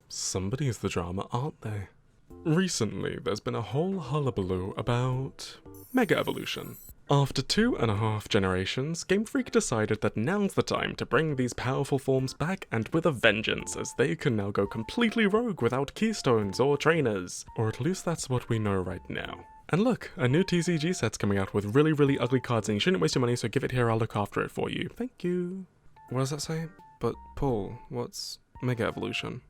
Somebody's the drama, aren't they? Recently, there's been a whole hullabaloo about Mega Evolution. After 2.5 generations, Game Freak decided that now's the time to bring these powerful forms back and with a vengeance, as they can now go completely rogue without keystones or trainers. Or at least that's what we know right now. And look, a new TCG set's coming out with really ugly cards and you shouldn't waste your money, so give it here, I'll look after it for you. Thank you. What does that say? But Paul, what's Mega Evolution?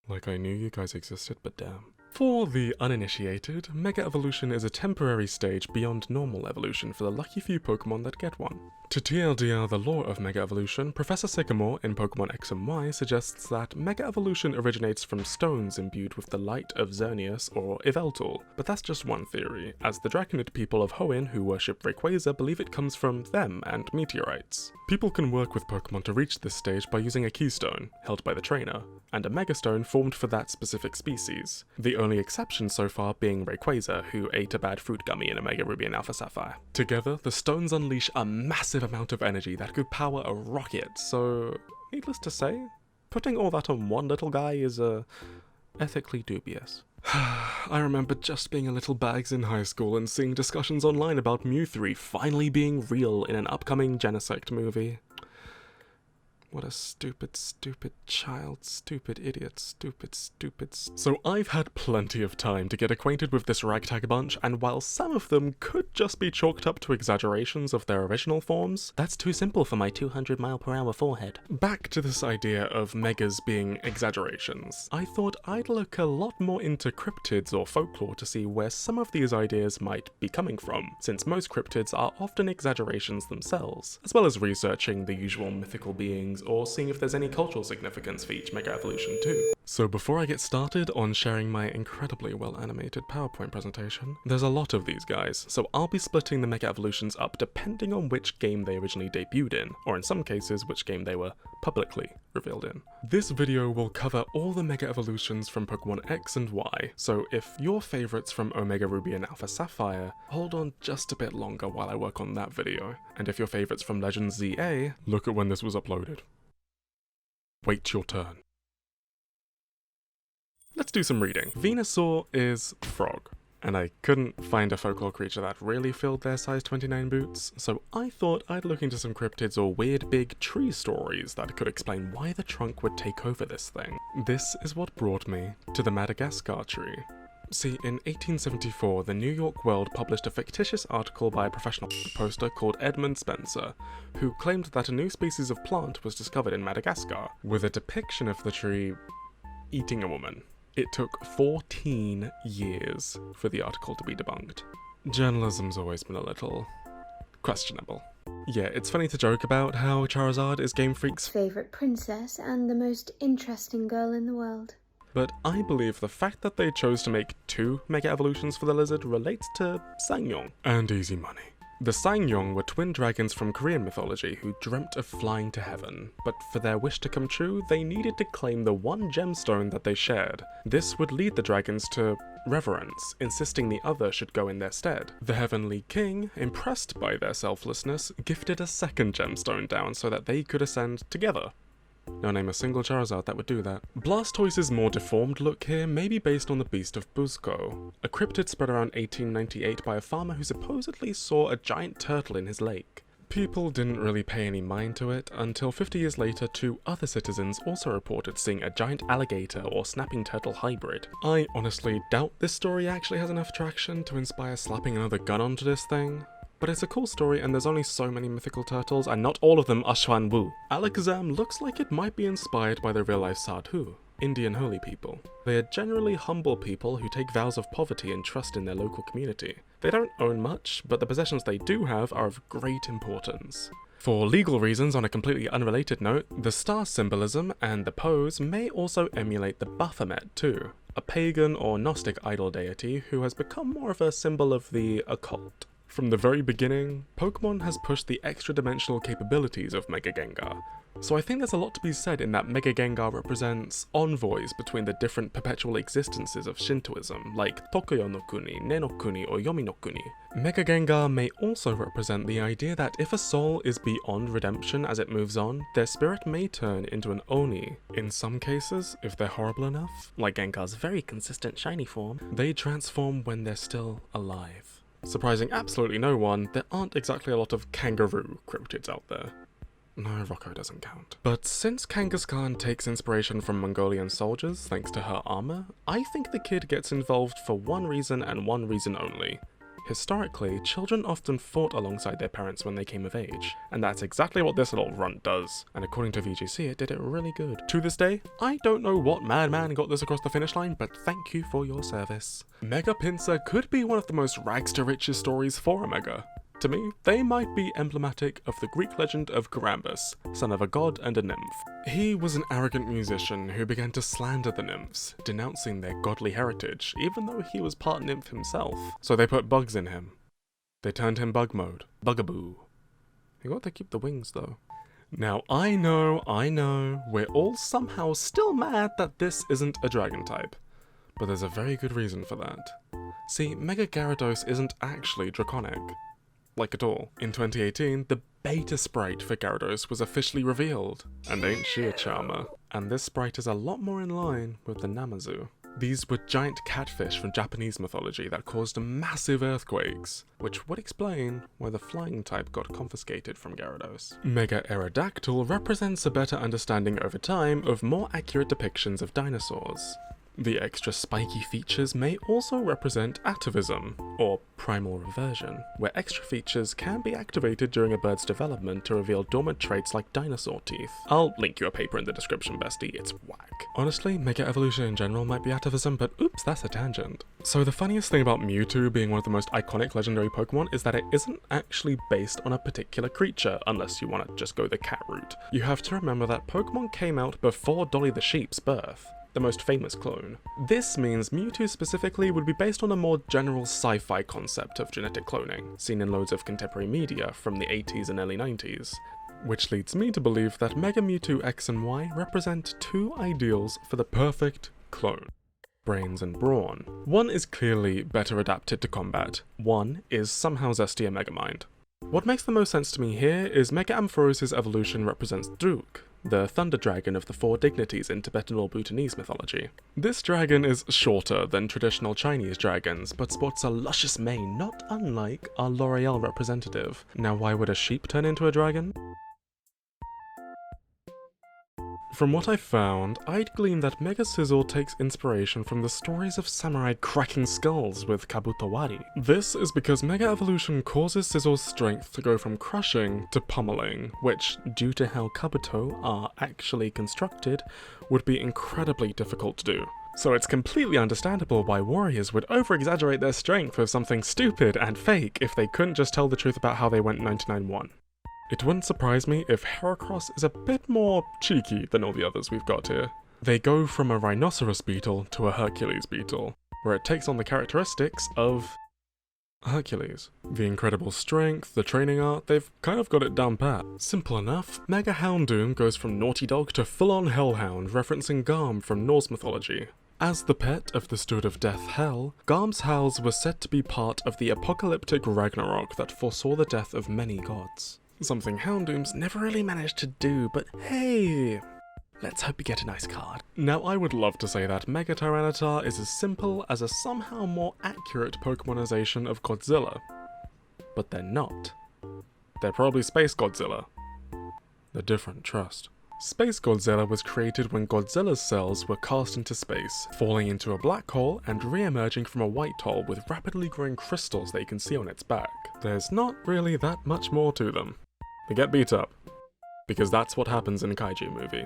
Like I knew you guys existed, but damn. For the uninitiated, Mega Evolution is a temporary stage beyond normal evolution for the lucky few Pokemon that get one. To TLDR the lore of Mega Evolution, Professor Sycamore in Pokémon X and Y suggests that Mega Evolution originates from stones imbued with the light of Xerneas or Yveltal, but that's just one theory, as the Draconid people of Hoenn who worship Rayquaza believe it comes from them and meteorites. People can work with Pokemon to reach this stage by using a keystone, held by the trainer, and a Megastone formed for that specific species. The only exception so far being Rayquaza, who ate a bad fruit gummy in Omega Ruby and Alpha Sapphire. Together, the stones unleash a massive amount of energy that could power a rocket, so needless to say, putting all that on one little guy is ethically dubious. I remember just being a little bags in high school and seeing discussions online about Mewtwo finally being real in an upcoming Genesect movie. What a stupid child, stupid idiot, stupid. So I've had plenty of time to get acquainted with this ragtag bunch, and while some of them could just be chalked up to exaggerations of their original forms, that's too simple for my 200-mile-per-hour forehead. Back to this idea of megas being exaggerations. I thought I'd look a lot more into cryptids or folklore to see where some of these ideas might be coming from, since most cryptids are often exaggerations themselves, as well as researching the usual mythical beings or seeing if there's any cultural significance for each Mega Evolution too. So before I get started on sharing my incredibly well animated PowerPoint presentation, there's a lot of these guys, so I'll be splitting the Mega Evolutions up depending on which game they originally debuted in, or in some cases which game they were publicly revealed in. This video will cover all the Mega Evolutions from Pokémon X and Y, so if your favourites from Omega Ruby and Alpha Sapphire, hold on just a bit longer while I work on that video, and if your favourites from Legends ZA, look at when this was uploaded. Wait your turn. Let's do some reading. Venusaur is frog, and I couldn't find a folklore creature that really filled their size 29 boots, so I thought I'd look into some cryptids or weird big tree stories that could explain why the trunk would take over this thing. This is what brought me to the Madagascar tree. See, in 1874, the New York World published a fictitious article by a professional poster called Edmund Spencer, who claimed that a new species of plant was discovered in Madagascar, with a depiction of the tree eating a woman. It took 14 years for the article to be debunked. Journalism's always been a little questionable. Yeah, it's funny to joke about how Charizard is Game Freak's favourite princess and the most interesting girl in the world. But I believe the fact that they chose to make 2 Mega Evolutions for the lizard relates to Sangyong and easy money. The Sangyong were twin dragons from Korean mythology who dreamt of flying to heaven, but for their wish to come true, they needed to claim the one gemstone that they shared. This would lead the dragons to reverence, insisting the other should go in their stead. The Heavenly King, impressed by their selflessness, gifted a second gemstone down so that they could ascend together. No name a single Charizard that would do that. Blastoise's more deformed look here may be based on the Beast of Buzco, a cryptid spread around 1898 by a farmer who supposedly saw a giant turtle in his lake. People didn't really pay any mind to it until 50 years later 2 other citizens also reported seeing a giant alligator or snapping turtle hybrid. I honestly doubt this story actually has enough traction to inspire slapping another gun onto this thing. But it's a cool story and there's only so many mythical turtles and not all of them are Xuan Wu. Alakazam looks like it might be inspired by the real-life Sadhu, Indian holy people. They are generally humble people who take vows of poverty and trust in their local community. They don't own much, but the possessions they do have are of great importance. For legal reasons, on a completely unrelated note, the star symbolism and the pose may also emulate the Baphomet too, a pagan or Gnostic idol deity who has become more of a symbol of the occult. From the very beginning, Pokemon has pushed the extra-dimensional capabilities of Mega Gengar, So I think there's a lot to be said in that Mega Gengar represents envoys between the different perpetual existences of Shintoism, like Tokuyo no Kuni, Ne no Kuni, or Yomi no Kuni. Mega Gengar may also represent the idea that if a soul is beyond redemption as it moves on, their spirit may turn into an Oni. In some cases, if they're horrible enough, like Gengar's very consistent shiny form, they transform when they're still alive. Surprising absolutely no one, there aren't exactly a lot of kangaroo cryptids out there. No, Rocco doesn't count. But since Kangaskhan takes inspiration from Mongolian soldiers thanks to her armor, I think the kid gets involved for one reason and one reason only. Historically, children often fought alongside their parents when they came of age, and that's exactly what this little runt does, and according to VGC it did it really good. To this day, I don't know what madman got this across the finish line, but thank you for your service. Mega Pinsir could be one of the most rags to riches stories for a Mega. To me, they might be emblematic of the Greek legend of Garambus, son of a god and a nymph. He was an arrogant musician who began to slander the nymphs, denouncing their godly heritage, even though he was part nymph himself. So they put bugs in him. They turned him bug mode. Bugaboo. You got to keep the wings though. Now I know, we're all somehow still mad that this isn't a dragon type. But there's a very good reason for that. See, Mega Gyarados isn't actually draconic. Like at all. In 2018, the beta sprite for Gyarados was officially revealed, and ain't she a charmer? And this sprite is a lot more in line with the Namazu. These were giant catfish from Japanese mythology that caused massive earthquakes, which would explain why the flying type got confiscated from Gyarados. Mega Aerodactyl represents a better understanding over time of more accurate depictions of dinosaurs. The extra spiky features may also represent atavism, or primal reversion, where extra features can be activated during a bird's development to reveal dormant traits like dinosaur teeth. I'll link you a paper in the description, bestie, it's whack. Honestly, Mega Evolution in general might be atavism, but oops, that's a tangent. So the funniest thing about Mewtwo being one of the most iconic legendary Pokemon is that it isn't actually based on a particular creature, unless you want to just go the cat route. You have to remember that Pokemon came out before Dolly the Sheep's birth, the most famous clone. This means Mewtwo specifically would be based on a more general sci-fi concept of genetic cloning, seen in loads of contemporary media from the 80s and early 90s. Which leads me to believe that Mega Mewtwo X and Y represent two ideals for the perfect clone. Brains and brawn. One is clearly better adapted to combat, one is somehow zestier Megamind. What makes the most sense to me here is Mega Ampharos' evolution represents Druk, the thunder dragon of the four dignities in Tibetan or Bhutanese mythology. This dragon is shorter than traditional Chinese dragons, but sports a luscious mane not unlike our L'Oreal representative. Now why would a sheep turn into a dragon? From what I found, I'd glean that Mega Scizor takes inspiration from the stories of samurai cracking skulls with Kabutowari. This is because Mega Evolution causes Scizor's strength to go from crushing to pummeling, which, due to how Kabuto are actually constructed, would be incredibly difficult to do. So it's completely understandable why warriors would over-exaggerate their strength with something stupid and fake if they couldn't just tell the truth about how they went 99-1. It wouldn't surprise me if Heracross is a bit more cheeky than all the others we've got here. They go from a rhinoceros beetle to a Hercules beetle, where it takes on the characteristics of Hercules. The incredible strength, the training art, they've kind of got it down pat. Simple enough, Mega Houndoom goes from naughty dog to full-on hellhound, referencing Garm from Norse mythology. As the pet of the Steward of Death Hell, Garm's howls were said to be part of the apocalyptic Ragnarok that foresaw the death of many gods. Something Houndoom's never really managed to do, but hey, let's hope you get a nice card. Now I would love to say that Mega Tyranitar is as simple as a somehow more accurate Pokemonization of Godzilla, but they're not. They're probably Space Godzilla. They're different, trust. Space Godzilla was created when Godzilla's cells were cast into space, falling into a black hole and re-emerging from a white hole with rapidly growing crystals that you can see on its back. There's not really that much more to them. They get beat up, because that's what happens in a kaiju movie.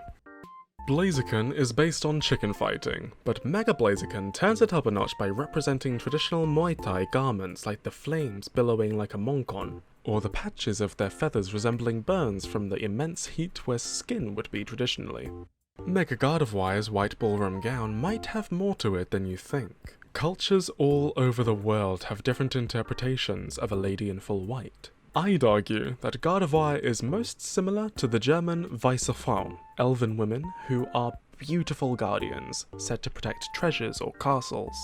Blaziken is based on chicken fighting, but Mega Blaziken turns it up a notch by representing traditional Muay Thai garments like the flames billowing like a monkon, or the patches of their feathers resembling burns from the immense heat where skin would be traditionally. Mega Gardevoir's white ballroom gown might have more to it than you think. Cultures all over the world have different interpretations of a lady in full white. I'd argue that Gardevoir is most similar to the German Weiße Frauen, elven women who are beautiful guardians, said to protect treasures or castles.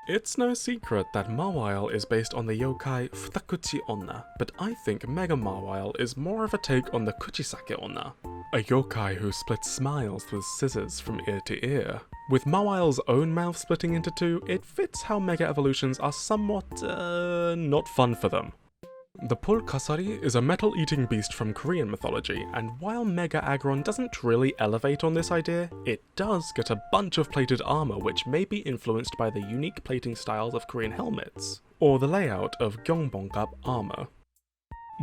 It's no secret that Mawile is based on the yokai Futakuchi Onna, but I think Mega Mawile is more of a take on the Kuchisake Onna, a yokai who splits smiles with scissors from ear to ear. With Mawile's own mouth splitting into two, it fits how Mega Evolutions are somewhat, not fun for them. The Pulkasari is a metal-eating beast from Korean mythology, and while Mega Aggron doesn't really elevate on this idea, it does get a bunch of plated armor which may be influenced by the unique plating styles of Korean helmets, or the layout of Gyeongbokgap armor.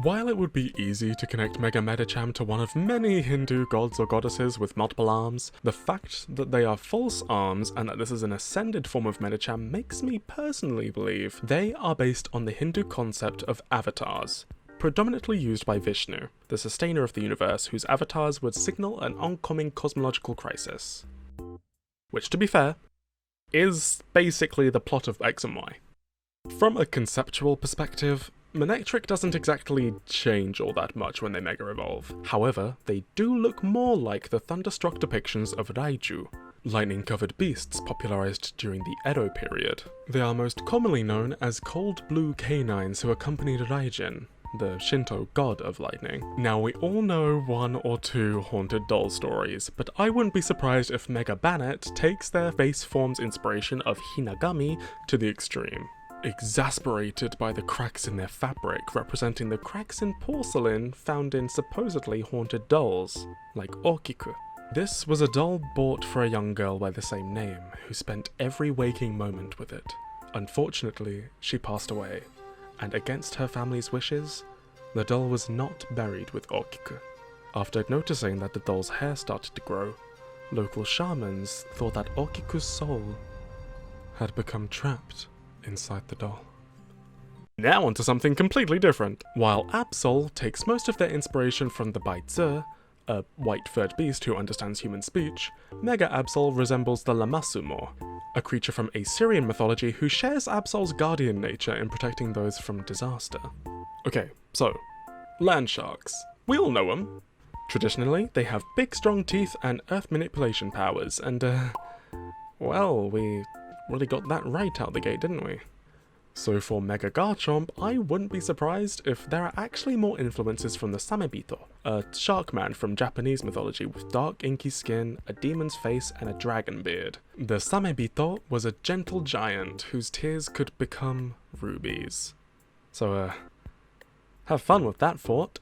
While it would be easy to connect Mega Medicham to one of many Hindu gods or goddesses with multiple arms, the fact that they are false arms and that this is an ascended form of Medicham makes me personally believe they are based on the Hindu concept of avatars, predominantly used by Vishnu, the sustainer of the universe, whose avatars would signal an oncoming cosmological crisis. Which, to be fair, is basically the plot of X and Y. From a conceptual perspective, Manectric doesn't exactly change all that much when they Mega Evolve. However, they do look more like the thunderstruck depictions of Raiju, lightning-covered beasts popularized during the Edo period. They are most commonly known as cold blue canines who accompanied Raijin, the Shinto god of lightning. Now, we all know one or two haunted doll stories, but I wouldn't be surprised if Mega Banette takes their face form's inspiration of Hinagami to the extreme. Exasperated by the cracks in their fabric, representing the cracks in porcelain found in supposedly haunted dolls, like Okiku. This was a doll bought for a young girl by the same name, who spent every waking moment with it. Unfortunately, she passed away, and against her family's wishes, the doll was not buried with Okiku. After noticing that the doll's hair started to grow, local shamans thought that Okiku's soul had become trapped inside the doll. Now onto something completely different. While Absol takes most of their inspiration from the Baizhi, a white-furred beast who understands human speech, Mega Absol resembles the Lamassu more, a creature from Assyrian mythology who shares Absol's guardian nature in protecting those from disaster. Okay, so, land sharks. We all know them. Traditionally, they have big strong teeth and earth manipulation powers, and well, we really got that right out the gate, didn't we? So for Mega Garchomp, I wouldn't be surprised if there are actually more influences from the Samebito, a shark man from Japanese mythology with dark inky skin, a demon's face, and a dragon beard. The Samebito was a gentle giant whose tears could become rubies. So have fun with that thought.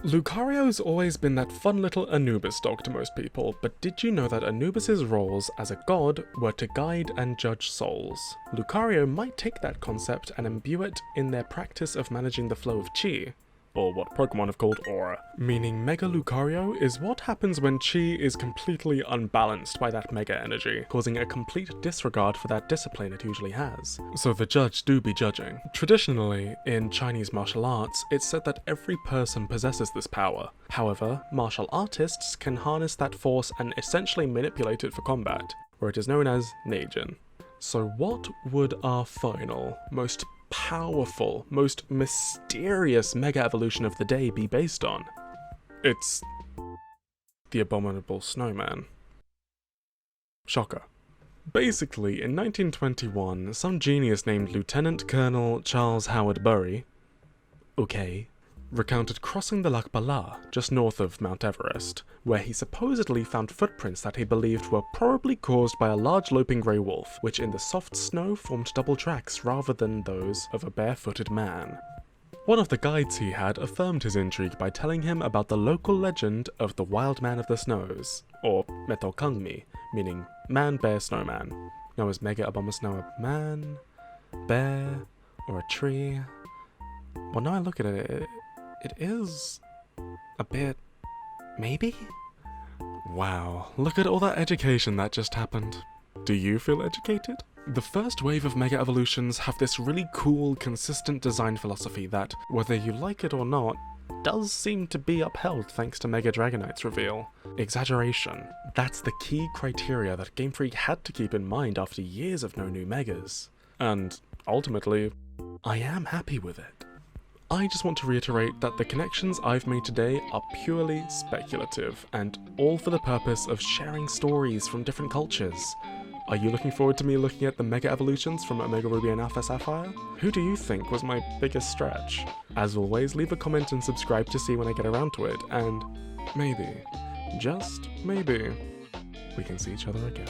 Lucario's always been that fun little Anubis dog to most people, but did you know that Anubis's roles as a god were to guide and judge souls? Lucario might take that concept and imbue it in their practice of managing the flow of chi, or what Pokemon have called aura, meaning Mega Lucario is what happens when chi is completely unbalanced by that mega energy, causing a complete disregard for that discipline it usually has. So the judge do be judging. Traditionally, in Chinese martial arts, it's said that every person possesses this power. However, martial artists can harness that force and essentially manipulate it for combat, where it is known as Neijin. So what would our final, most powerful, most mysterious Mega Evolution of the day be based on? It's the Abominable Snowman. Shocker. Basically, in 1921, some genius named Lieutenant Colonel Charles Howard Bury, recounted crossing the Lac Bala, just north of Mount Everest, where he supposedly found footprints that he believed were probably caused by a large loping grey wolf, which in the soft snow formed double tracks rather than those of a barefooted man. One of the guides he had affirmed his intrigue by telling him about the local legend of the Wild Man of the Snows, or Metokangmi, meaning man, bear, snowman. Now is Mega Abomasnow a man, bear, or a tree? Well, now I look at it, it is a bit, maybe? Wow, look at all that education that just happened. Do you feel educated? The first wave of Mega Evolutions have this really cool, consistent design philosophy that, whether you like it or not, does seem to be upheld thanks to Mega Dragonite's reveal. Exaggeration. That's the key criteria that Game Freak had to keep in mind after years of no new Megas. And, ultimately, I am happy with it. I just want to reiterate that the connections I've made today are purely speculative, and all for the purpose of sharing stories from different cultures. Are you looking forward to me looking at the Mega Evolutions from Omega Ruby and Alpha Sapphire? Who do you think was my biggest stretch? As always, leave a comment and subscribe to see when I get around to it, and maybe, just maybe, we can see each other again.